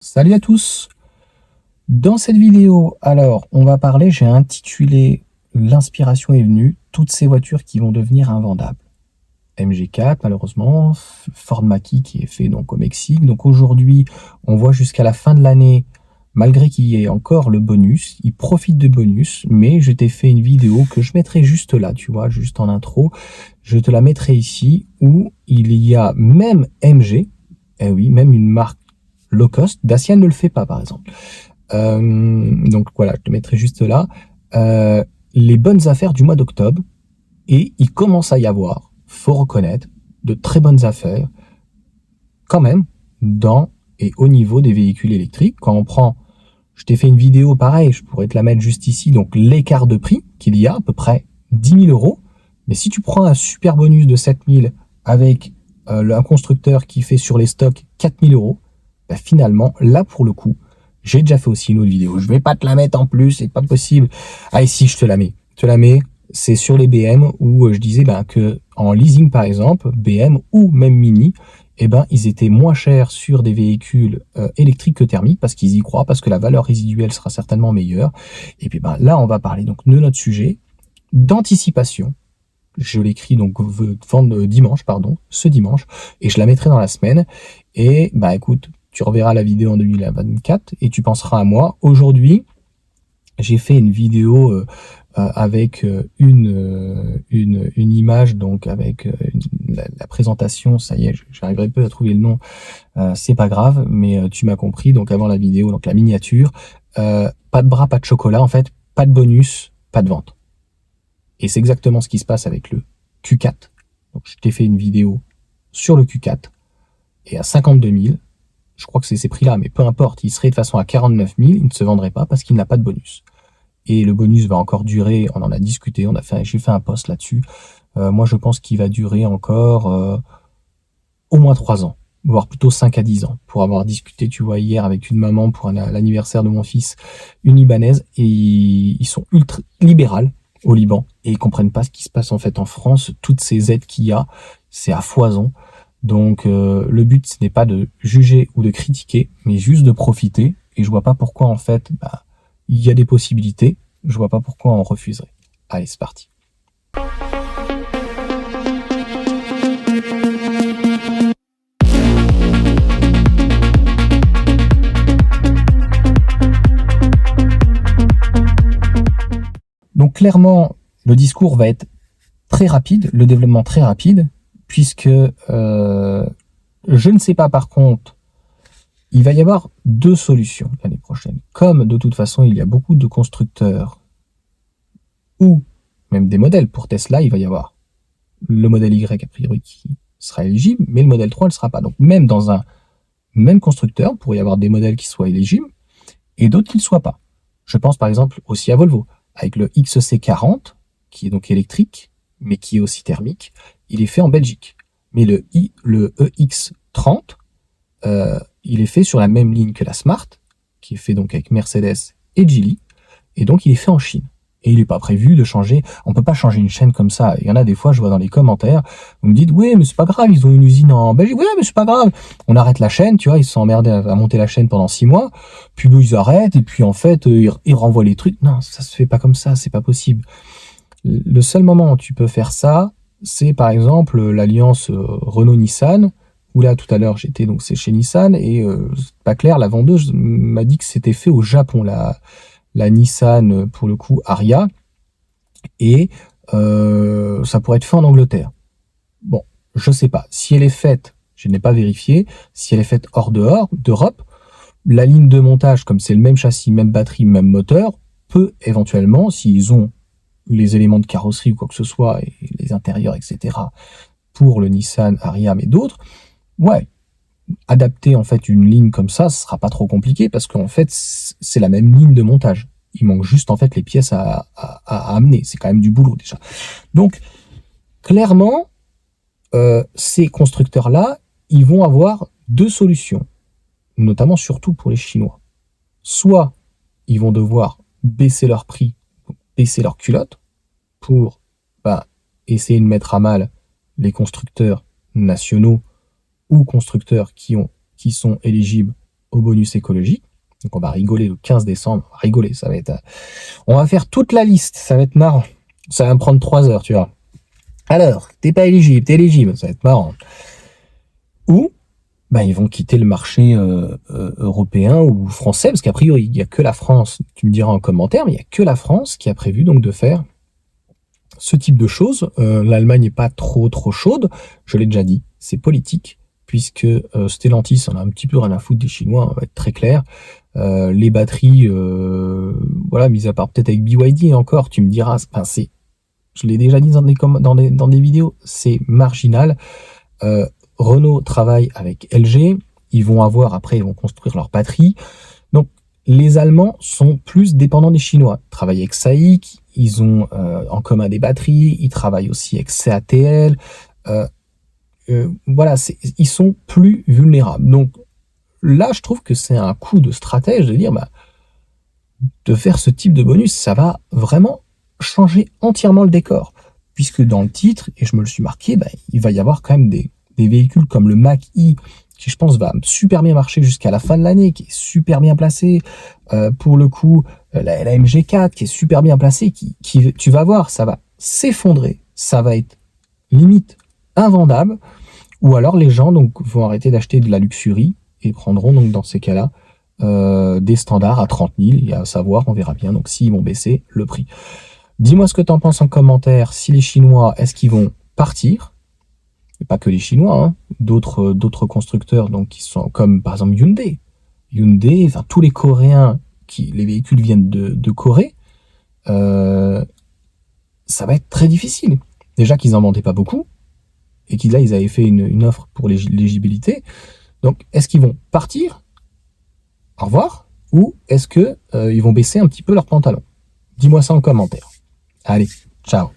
Salut à tous! Dans cette vidéo, alors, on va parler, j'ai intitulé L'inspiration est venue, toutes ces voitures qui vont devenir invendables. MG4, malheureusement, Ford Mach-E qui est fait donc au Mexique. Donc aujourd'hui, on voit jusqu'à la fin de l'année, malgré qu'il y ait encore le bonus, il profite de bonus, mais je t'ai fait une vidéo que je mettrai juste là, tu vois, juste en intro. Je te la mettrai ici, où il y a même MG, eh oui, même une marque low cost. Dacia ne le fait pas, par exemple. Donc voilà, je te mettrai juste là. Euh, les bonnes affaires du mois d'octobre. Et il commence à y avoir, faut reconnaître, de très bonnes affaires, quand même, dans et au niveau des véhicules électriques. Quand on prend, je t'ai fait une vidéo pareil, je pourrais te la mettre juste ici, donc l'écart de prix qu'il y a, à peu près 10 000 euros. Mais si tu prends un super bonus de 7 000 avec un constructeur qui fait sur les stocks 4 000 euros, bah finalement, là pour le coup, j'ai déjà fait aussi une autre vidéo. Je vais pas te la mettre en plus, c'est pas possible. Ah, et si, je te la mets. Je te la mets, c'est sur les BM où je disais que en leasing par exemple, BM ou même Mini, ils étaient moins chers sur des véhicules électriques que thermiques parce qu'ils y croient, parce que la valeur résiduelle sera certainement meilleure. Et puis là, on va parler donc de notre sujet d'anticipation. Je l'écris donc dimanche, ce dimanche, et je la mettrai dans la semaine. Et écoute, tu reverras la vidéo en 2024 et tu penseras à moi. Aujourd'hui, j'ai fait une vidéo avec une image, donc avec la présentation. Ça y est, j'arriverai peu à trouver le nom, c'est pas grave, mais tu m'as compris. Donc avant la vidéo, donc la miniature, pas de bras, pas de chocolat, en fait, pas de bonus, pas de vente. Et c'est exactement ce qui se passe avec le Q4. Donc je t'ai fait une vidéo sur le Q4, et à 52 000, je crois que c'est ces prix-là, mais peu importe, il serait de façon à 49 000, il ne se vendrait pas parce qu'il n'a pas de bonus. Et le bonus va encore durer, on en a discuté, j'ai fait un post là-dessus. Moi, je pense qu'il va durer encore au moins 3 ans, voire plutôt 5 à 10 ans, pour avoir discuté, tu vois, hier avec une maman pour l'anniversaire de mon fils, une Libanaise, et ils sont ultra libérales au Liban, et ils comprennent pas ce qui se passe en fait en France, toutes ces aides qu'il y a, c'est à foison. Donc le but, ce n'est pas de juger ou de critiquer, mais juste de profiter, et je vois pas pourquoi en fait, il y a des possibilités, je vois pas pourquoi on refuserait. Allez, c'est parti. Donc clairement, le discours va être très rapide, le développement très rapide, puisque je ne sais pas par contre, il va y avoir deux solutions l'année prochaine. Comme de toute façon, il y a beaucoup de constructeurs ou même des modèles pour Tesla, il va y avoir le modèle Y a priori qui sera éligible, mais le modèle 3 ne le sera pas. Donc même dans un même constructeur, il pourrait y avoir des modèles qui soient éligibles et d'autres qui ne le soient pas. Je pense par exemple aussi à Volvo, avec le XC40, qui est donc électrique, mais qui est aussi thermique, il est fait en Belgique. Mais le EX30, il est fait sur la même ligne que la Smart, qui est fait donc avec Mercedes et Geely, et donc il est fait en Chine. Et il n'est pas prévu de changer. On peut pas changer une chaîne comme ça. Il y en a des fois, je vois dans les commentaires, vous me dites, oui, mais c'est pas grave, ils ont une usine en Belgique. Oui, mais c'est pas grave. On arrête la chaîne, tu vois, ils se sont emmerdés à monter la chaîne pendant 6 mois. Puis ils arrêtent, et puis en fait, ils renvoient les trucs. Non, ça se fait pas comme ça, c'est pas possible. Le seul moment où tu peux faire ça, c'est par exemple l'alliance Renault-Nissan, où là, tout à l'heure, donc c'est chez Nissan, et c'est pas clair, la vendeuse m'a dit que c'était fait au Japon, la Nissan, pour le coup, Ariya, et ça pourrait être fait en Angleterre. Bon, je sais pas. Si elle est faite, je n'ai pas vérifié, si elle est faite hors d'Europe, la ligne de montage, comme c'est le même châssis, même batterie, même moteur, peut éventuellement, s'ils ont les éléments de carrosserie ou quoi que ce soit, et les intérieurs, etc., pour le Nissan Ariya, mais d'autres, ouais, adapter en fait une ligne comme ça, ce sera pas trop compliqué parce qu'en fait, c'est la même ligne de montage. Il manque juste en fait les pièces à amener. C'est quand même du boulot déjà. Donc, clairement, ces constructeurs-là, ils vont avoir deux solutions, notamment surtout pour les Chinois. Soit ils vont devoir baisser leur prix, baisser leur culotte pour essayer de mettre à mal les constructeurs nationaux ou constructeurs qui sont éligibles au bonus écologique. Donc on va rigoler le 15 décembre, on va rigoler, ça va être... On va faire toute la liste, ça va être marrant. Ça va me prendre 3 heures, tu vois. Alors, t'es pas éligible, t'es éligible, ça va être marrant. Ou, bah, ils vont quitter le marché européen ou français, parce qu'a priori, il n'y a que la France, tu me diras en commentaire, mais il n'y a que la France qui a prévu donc de faire ce type de choses. L'Allemagne n'est pas trop chaude, je l'ai déjà dit, c'est politique, puisque Stellantis en a un petit peu rien à foutre des Chinois, on va être très clair. Les batteries, voilà, mis à part peut-être avec BYD encore, tu me diras, enfin, je l'ai déjà dit dans des vidéos, c'est marginal. Renault travaille avec LG, ils vont construire leur batterie. Donc, les Allemands sont plus dépendants des Chinois. Ils travaillent avec SAIC, ils ont en commun des batteries, ils travaillent aussi avec CATL. Voilà, ils sont plus vulnérables. Donc, là, je trouve que c'est un coup de stratège de dire, de faire ce type de bonus, ça va vraiment changer entièrement le décor. Puisque dans le titre, et je me le suis marqué, il va y avoir quand même des véhicules comme le Mach-E, qui je pense va super bien marcher jusqu'à la fin de l'année, qui est super bien placé. Pour le coup, la MG4, qui est super bien placée, tu vas voir, ça va s'effondrer, ça va être limite invendable, ou alors les gens donc vont arrêter d'acheter de la luxury et prendront donc dans ces cas-là des standards à 30 000, et à savoir, on verra bien donc s'ils vont baisser le prix. Dis-moi ce que tu en penses en commentaire. Si les Chinois, est-ce qu'ils vont partir? Et pas que les Chinois, hein, d'autres constructeurs donc qui sont comme par exemple Hyundai, enfin tous les Coréens, les véhicules viennent de Corée. Ça va être très difficile. Déjà qu'ils en vendaient pas beaucoup et qu'ils là ils avaient fait une offre pour l'éligibilité. Donc est-ce qu'ils vont partir? Au revoir. Ou est-ce que ils vont baisser un petit peu leurs pantalons? Dis-moi ça en commentaire. Allez, ciao.